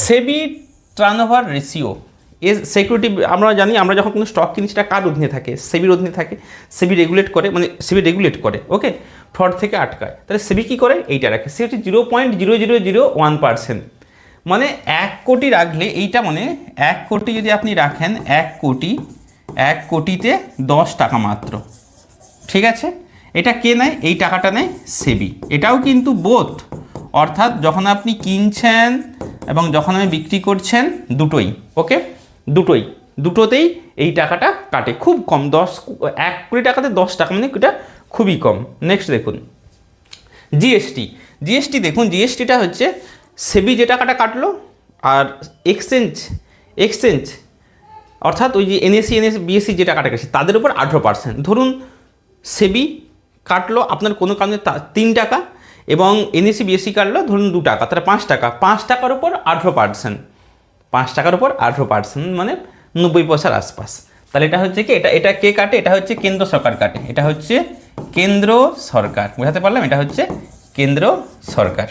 সেবি turnover ratio এর security আমরা জানি, আমরা যখন কোনো স্টক কিনি সেটা কার অধীনে থাকে, সেবির অধীনে থাকে। সেবি রেগুলেট করে, মানে সেবি রেগুলেট করে, ওকে, ফ্রড থেকে আটকায়। তাহলে সেবি কী করে, এইটা রাখে, সে হচ্ছে 0.0001%। মানে 1 কোটি রাখলে এইটা, মানে 1 কোটি যদি আপনি রাখেন, 1 কোটিতে 10 টাকা মাত্র, ঠিক আছে। এটা কে নেয়, এই টাকাটা নেয় সেবি। এটাও কিন্তু বোথ, অর্থাৎ যখন আপনি কিনছেন এবং যখন আপনি বিক্রি করছেন দুটোই, ওকে, দুটোতেই এই টাকাটা কাটে। খুব কম, 1 কোটি টাকাতে 10 টাকা, মানে এটা খুবই কম। নেক্সট দেখুন জিএসটি দেখুন, জিএসটিটা হচ্ছে সেবি যে টাকাটা কাটলো, আর এক্সচেঞ্জ অর্থাৎ ওই যে এনএসি বিএসসি যে টাকাটা কাটছে তাদের উপর 18%। ধরুন সেবি কাটলো আপনার কোনো কারণে 3 টাকা, এবং এনএসি বিএসসি কাটলো ধরুন 2 টাকা, তাহলে 5 টাকা, 5 টাকার উপর 18%, 5 টাকার উপর 18%, মানে 90 পয়সার আশপাশ। তাহলে এটা হচ্ছে কি, এটা কে কাটে, এটা হচ্ছে কেন্দ্র সরকার কাটে, এটা হচ্ছে কেন্দ্র সরকার, বোঝাতে পারলাম, এটা হচ্ছে কেন্দ্র সরকার।